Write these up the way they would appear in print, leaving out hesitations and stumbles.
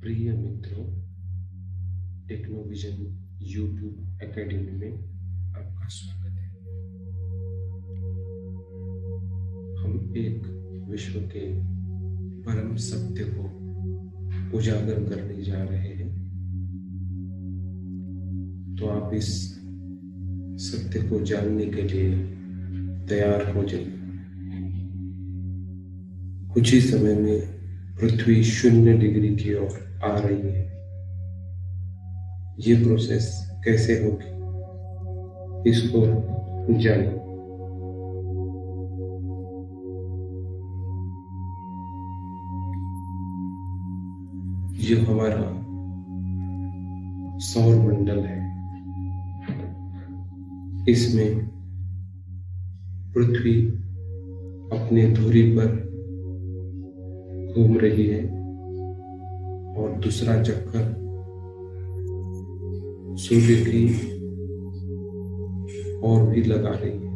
प्रिय मित्रों, Technovision YouTube academy में आपका स्वागत है। हम एक विश्व के परम सत्य को उजागर करने जा रहे हैं, तो आप इस सत्य को जानने के लिए तैयार हो जाइए। कुछ ही समय में पृथ्वी 0 डिग्री की ओर आ रही है। ये प्रोसेस कैसे होगी, इसको जानिए। ये हमारा सौर मंडल है। इसमें पृथ्वी अपने धुरी पर घूम रही है और दूसरा चक्कर सूर्य की ओर भी लगा रही है।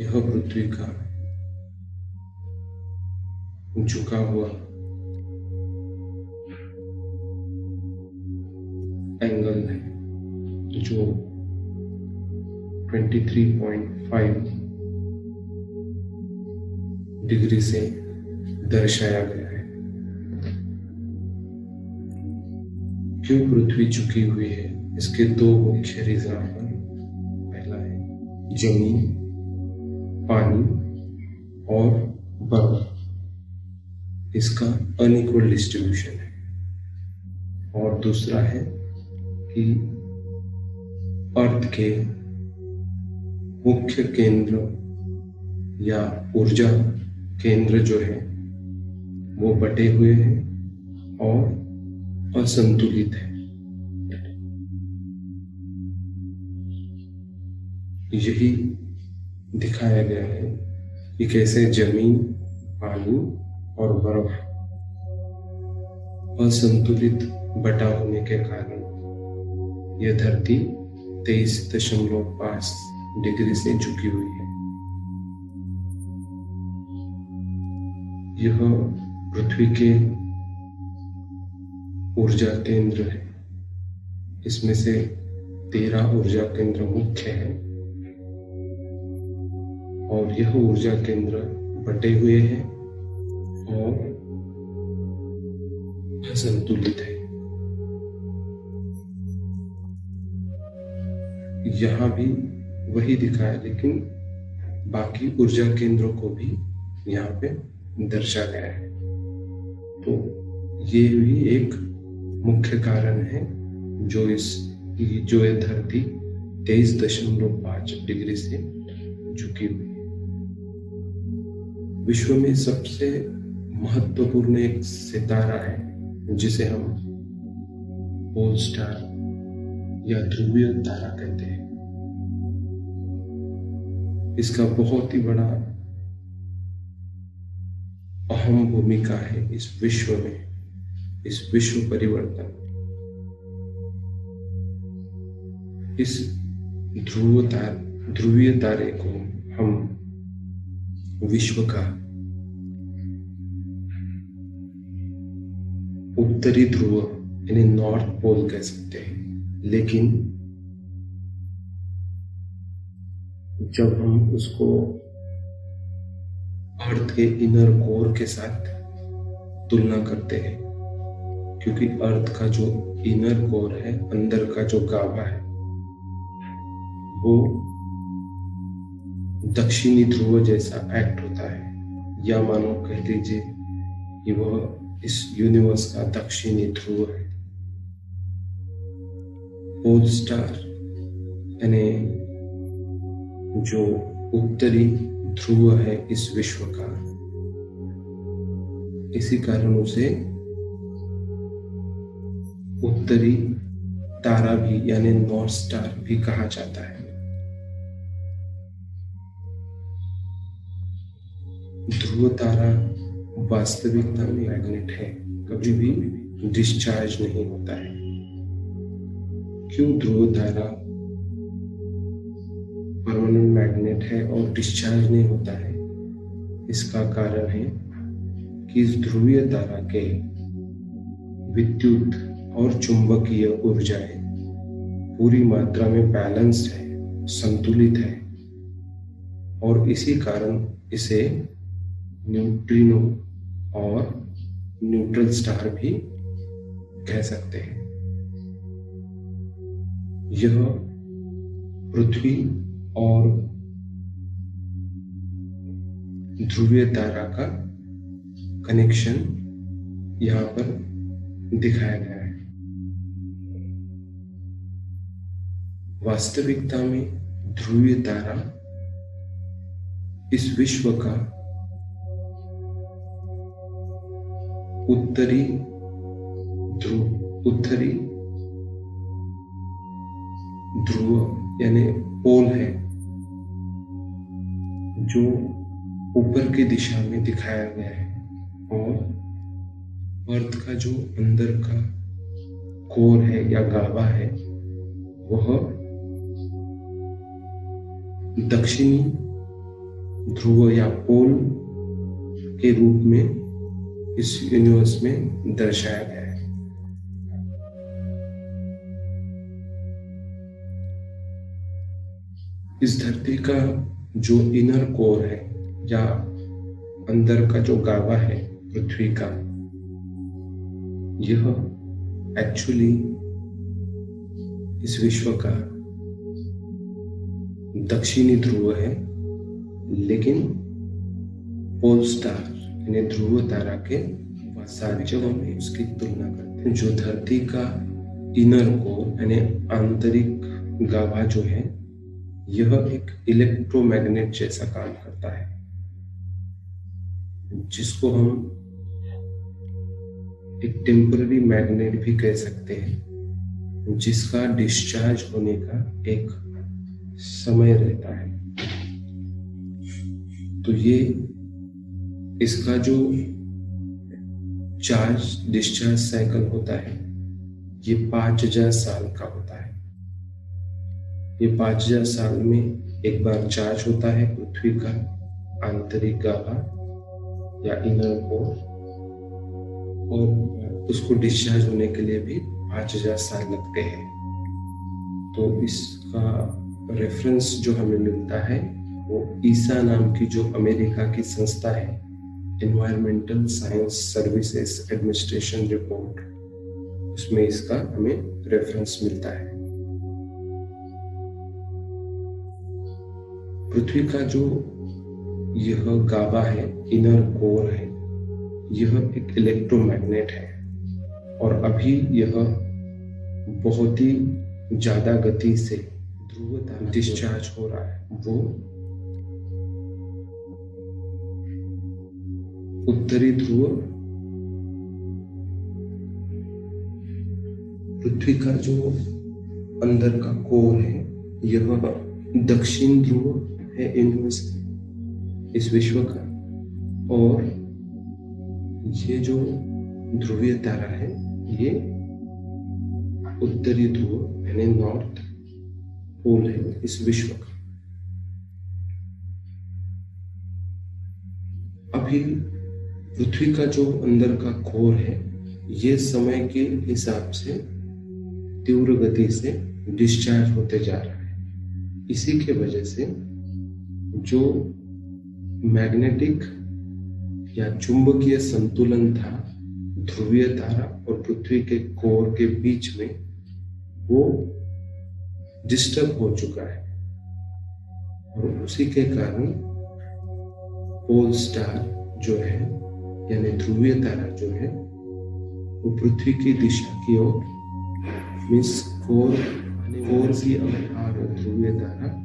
यह पृथ्वी का झुका हुआ एंगल है, जो 23.5 डिग्री से दर्शाया गया है। क्यों पृथ्वी झुकी हुई है, इसके 2 मुख्य रीजन हैं। पहला है जमीन, पानी और बर्फ, इसका अनइक्वल डिस्ट्रीब्यूशन है। और दूसरा है कि अर्थ के मुख्य केंद्र या ऊर्जा केंद्र जो है वो बटे हुए हैं और असंतुलित है। यही दिखाया गया है कि कैसे जमीन, पानी और बर्फ असंतुलित बटा होने के कारण यह धरती 23.5 डिग्री से झुकी हुई है। यह पृथ्वी के ऊर्जा केंद्र है। इसमें से 13 ऊर्जा केंद्र मुख्य हैं और यह ऊर्जा केंद्र बटे हुए हैं और असंतुलित है। यहाँ भी वही दिखाया, लेकिन बाकी ऊर्जा केंद्रों को भी यहाँ पे दर्शा गया है। तो ये भी एक मुख्य कारण है जो ये धरती 23.5 डिग्री से झुकी हुई है। विश्व में सबसे महत्वपूर्ण एक सितारा है जिसे हम पोल स्टार या ध्रुवीय तारा कहते हैं। इसका बहुत ही बड़ा अहम भूमिका है इस विश्व में, इस विश्व परिवर्तन। इस ध्रुवीय तारे को हम विश्व का उत्तरी ध्रुव यानी नॉर्थ पोल कह सकते हैं। लेकिन जब हम उसको अर्थ के इनर कोर के साथ तुलना करते हैं, क्योंकि अर्थ का जो इनर कोर है, अंदर का जो गाभा है, वो दक्षिणी ध्रुव जैसा एक्ट होता है, या मानो कह लीजिए कि वह इस यूनिवर्स का दक्षिणी ध्रुव है। पोल स्टार यानी जो उत्तरी ध्रुव है इस विश्व का, इसी कारण उसे उत्तरी तारा भी यानी नॉर्थ स्टार भी कहा जाता है। ध्रुव तारा वास्तविकता में मैग्नेट है, कभी भी डिस्चार्ज नहीं होता है। क्यों ध्रुव तारा परमानेंट मैग्नेट है और डिस्चार्ज नहीं होता है? इसका कारण है कि इस ध्रुवीय तारा के विद्युत और चुंबकीय ऊर्जाएं पूरी मात्रा में बैलेंस्ड है, संतुलित है, और इसी कारण इसे न्यूट्रिनो और न्यूट्रल स्टार भी कह सकते हैं। यह पृथ्वी और ध्रुवीय तारा का कनेक्शन यहाँ पर दिखाया गया है। वास्तविकता में ध्रुवीय तारा इस विश्व का उत्तरी ध्रुव यानी पोल है, जो ऊपर की दिशा में दिखाया गया है, और अर्थ का जो अंदर का कोर है या गाभा है वह दक्षिणी ध्रुव या पोल के रूप में इस यूनिवर्स में दर्शाया गया है। इस धरती का जो इनर कोर है या अंदर का जो गाभा है पृथ्वी का, यह एक्चुअली इस विश्व का दक्षिणी ध्रुव है, लेकिन पोल स्टार यानी ध्रुव तारा के सारे जब हम उसकी तुलना करते हैं, जो धरती का इनर कोर यानी आंतरिक गाभा जो है, यह एक इलेक्ट्रोमैग्नेट जैसा काम करता है, जिसको हम एक टेम्पररी मैग्नेट भी कह सकते हैं, जिसका डिस्चार्ज होने का एक समय रहता है। तो ये इसका जो चार्ज डिस्चार्ज साइकिल होता है, ये 5000 साल का होता है। ये 5000 साल में एक बार चार्ज होता है पृथ्वी का आंतरिक गाभा या इनर कोर, और उसको डिस्चार्ज होने के लिए भी 5000 साल लगते हैं। तो इसका रेफरेंस जो हमें मिलता है वो ईसा नाम की जो अमेरिका की संस्था है, environmental science services administration report, उसमें इसका हमें रेफरेंस मिलता है। पृथ्वी का जो यह गाभा है, इनर कोर है, यह एक इलेक्ट्रोमैग्नेट है, और अभी यह बहुत ही ज्यादा गति से ध्रुव तारा डिस्चार्ज हो रहा है। वो उत्तरी ध्रुव, पृथ्वी का जो अंदर का कोर है, यह दक्षिण ध्रुव है यूनिवर्स इस विश्व का, और ये जो ध्रुवीय तारा है ये उत्तरी ध्रुव यानी नॉर्थ पोल है इस विश्व का। अभी पृथ्वी का जो अंदर का कोर है, ये समय के हिसाब से तीव्र गति से डिस्चार्ज होते जा रहा है। इसी के वजह से जो मैग्नेटिक या चुंबकीय संतुलन था ध्रुवीय तारा और पृथ्वी के कोर के बीच में, वो डिस्टर्ब हो चुका है, और उसी के कारण पोल स्टार जो है यानी ध्रुवीय तारा जो है, वो पृथ्वी की दिशा की ओर मीन्स कोर की अगर ध्रुवीय तारा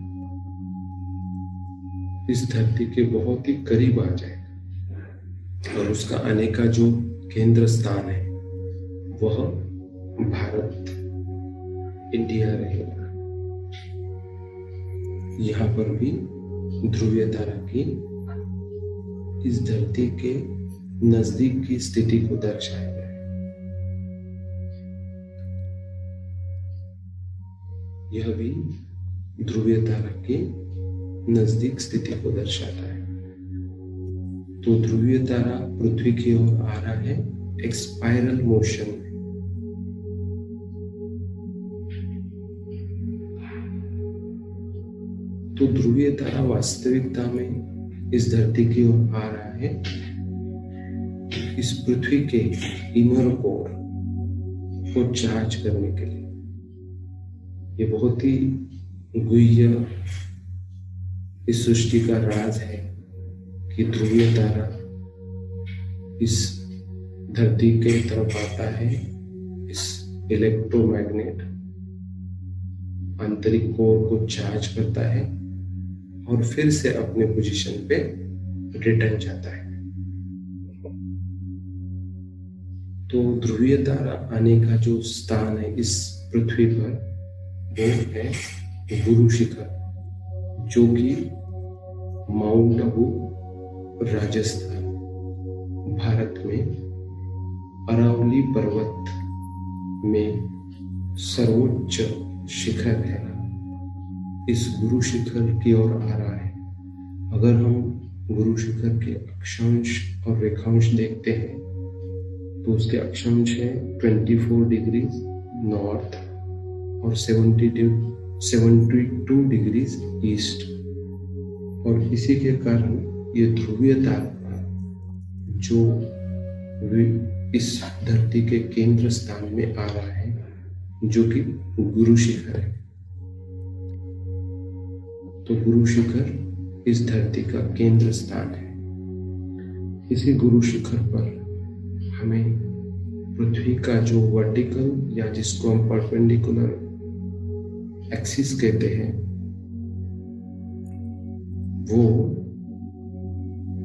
इस धरती के बहुत ही करीब आ जाएगा, और उसका आने का जो केंद्र स्थान है वह भारत, इंडिया रहेगा। यहाँ पर भी ध्रुवीय तारा की इस धरती के नजदीक की स्थिति को दर्शाया गया है। यह भी ध्रुवीय तारा की नजदीक स्थिति को दर्शाता है। तो ध्रुवीय तारा पृथ्वी की ओर आ रहा है एक स्पाइरल मोशन में। तो ध्रुवीय तारा वास्तविकता में इस धरती की ओर आ रहा है इस पृथ्वी के इनर कोर को चार्ज करने के लिए। ये बहुत ही गुह्य इस सृष्टि का राज है कि ध्रुवीय तारा इस धरती के तरफ आता है, इस इलेक्ट्रोमैग्नेट आंतरिक कोर को चार्ज करता है और फिर से अपने पोजीशन पे रिटर्न जाता है। तो ध्रुवीय तारा आने का जो स्थान है इस पृथ्वी पर वो है गुरु शिखर, जो कि माउंट आबू राजस्थान भारत में अरावली पर्वत में सर्वोच्च शिखर है। इस गुरु शिखर की ओर आ रहा है। अगर हम गुरु शिखर के अक्षांश और रेखांश देखते हैं तो उसके अक्षांश है 24 डिग्री नॉर्थ और 72 डिग्रीज ईस्ट। और इसी के कारण ये ध्रुवीय तारा जो इस धरती के केंद्र स्थान में आ रहा है, जो कि गुरु शिखर है। तो गुरु शिखर इस धरती का केंद्र स्थान है। इसी गुरु शिखर पर हमें पृथ्वी का जो वर्टिकल या जिसको हम परपेंडिकुलर एक्सिस कहते हैं वो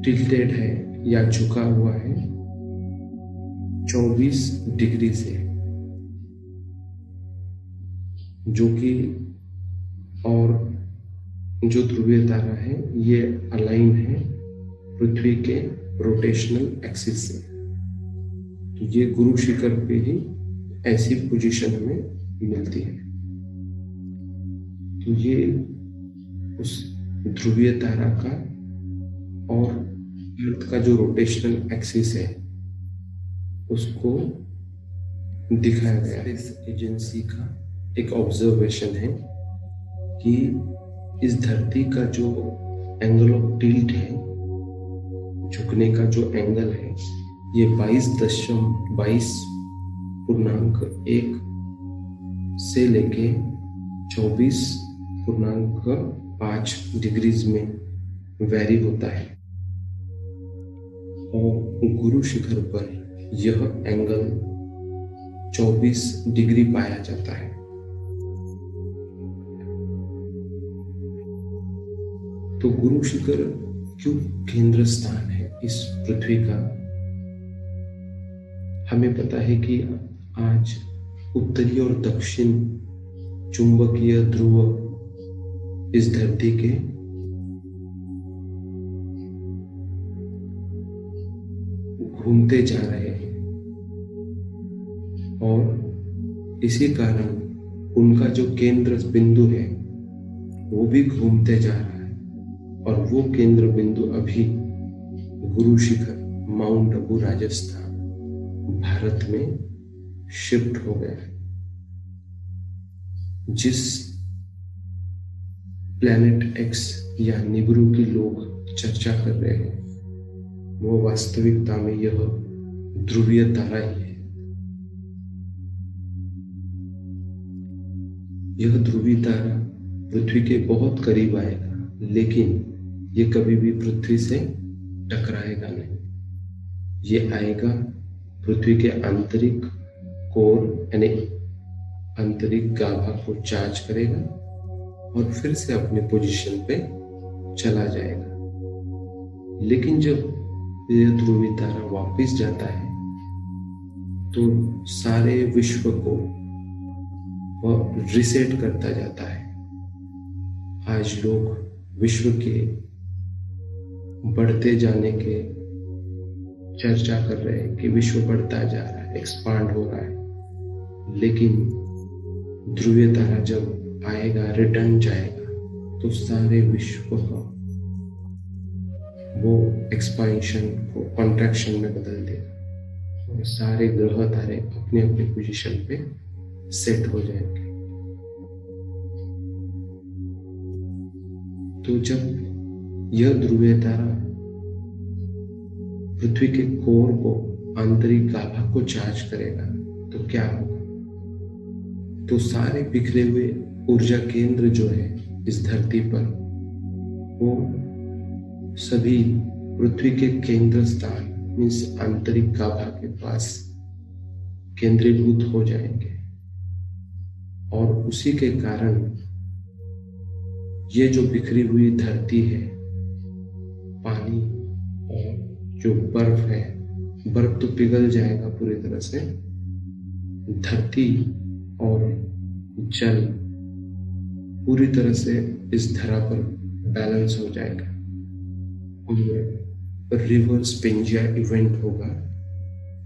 टिल्टेड है या झुका हुआ है 24 डिग्री से, जो कि और जो ध्रुवीय तारा है ये अलाइन है पृथ्वी के रोटेशनल एक्सिस से। तो ये गुरु शिखर पे ही ऐसी पोजीशन हमें मिलती है। तो ये उस ध्रुवीय तारा का और अर्थ का जो रोटेशनल एक्सिस है उसको दिखाया गया है। इस एजेंसी का एक ऑब्जर्वेशन है कि इस धरती का जो एंगल ऑफ टिल्ट है, झुकने का जो एंगल है, ये 22.1 से लेके 24.5 डिग्रीज में वेरी होता है। और गुरु शिखर पर यह एंगल 24 डिग्री पाया जाता है। तो गुरु शिखर क्यों केंद्र स्थान है इस पृथ्वी का? हमें पता है कि आज उत्तरी और दक्षिण चुंबकीय ध्रुव इस धरती के घूमते जा रहे हैं और इसी कारण उनका जो केंद्र बिंदु है वो भी घूमते जा रहा है। और वो केंद्र बिंदु अभी गुरु शिखर माउंट आबू राजस्थान भारत में शिफ्ट हो गया है। जिस प्लैनेट एक्स या निबिरू की लोग चर्चा कर रहे हैं वो वास्तविकता में यह ध्रुवीय तारा ही है। यह ध्रुवीय तारा पृथ्वी के बहुत करीब आएगा, लेकिन ये कभी भी पृथ्वी से टकराएगा नहीं। ये आएगा पृथ्वी के आंतरिक कोर यानी आंतरिक गाभा को चार्ज करेगा और फिर से अपने पोजीशन पे चला जाएगा। लेकिन जब यह ध्रुवीय तारा वापस जाता है तो सारे विश्व को वह रिसेट करता जाता है। आज लोग विश्व के बढ़ते जाने के चर्चा कर रहे हैं कि विश्व बढ़ता जा रहा है, एक्सपांड हो रहा है। लेकिन ध्रुवीय तारा जब आएगा, रिटर्न जाएगा, तो सारे विश्व का वो एक्सपेंशन को कॉन्ट्रैक्शन में बदल देगा और सारे ग्रह तारे अपनी अपनी पोजीशन पे सेट हो जाएंगे। तो जब यह ध्रुवीय तारा पृथ्वी के कोर को, आंतरिक गाभा को चार्ज करेगा तो क्या होगा? तो सारे बिखरे हुए ऊर्जा केंद्र जो है इस धरती पर, वो सभी पृथ्वी के केंद्र स्थान मीन्स आंतरिक गाभा के पास केंद्रीभूत हो जाएंगे और उसी के कारण ये जो बिखरी हुई धरती है, पानी और जो बर्फ है, बर्फ तो पिघल जाएगा पूरी तरह से, धरती और जल पूरी तरह से इस धरा पर बैलेंस हो जाएगा और रिवर्स पेंजिया इवेंट होगा।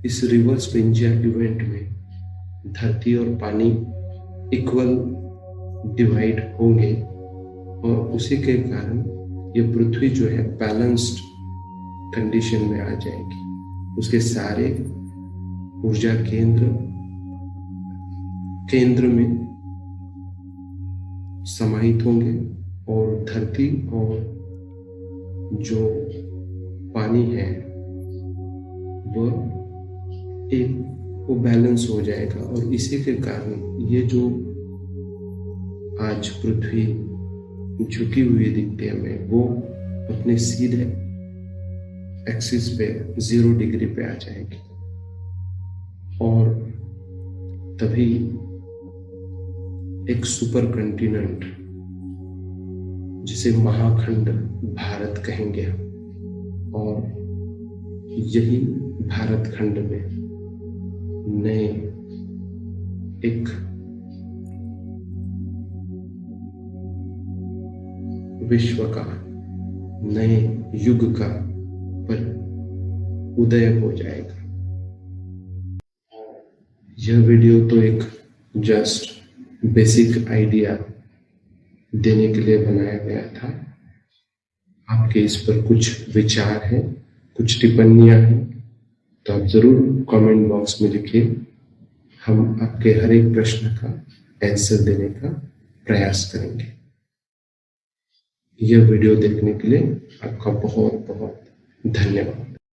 इस रिवर्स पेंजिया इवेंट में धरती और पानी इक्वल डिवाइड होंगे और उसी के कारण ये पृथ्वी जो है बैलेंस्ड कंडीशन में आ जाएगी। उसके सारे ऊर्जा केंद्र में समाहित होंगे और धरती और जो पानी है वो बैलेंस हो जाएगा और इसी के कारण ये जो आज पृथ्वी झुकी हुई दिखती है हमें, वो अपने सीधे एक्सिस पे 0 डिग्री पे आ जाएगी और तभी एक सुपर कंटिनेंट जिसे महाखंड भारत कहेंगे हम, और यही भारत खंड में नए एक विश्व का, नए युग का पर उदय हो जाएगा। यह वीडियो तो एक जस्ट बेसिक आइडिया देने के लिए बनाया गया था। आपके इस पर कुछ विचार हैं, कुछ टिप्पणियां हैं तो आप जरूर कमेंट बॉक्स में लिखिए। हम आपके हर एक प्रश्न का आंसर देने का प्रयास करेंगे। यह वीडियो देखने के लिए आपका बहुत बहुत धन्यवाद।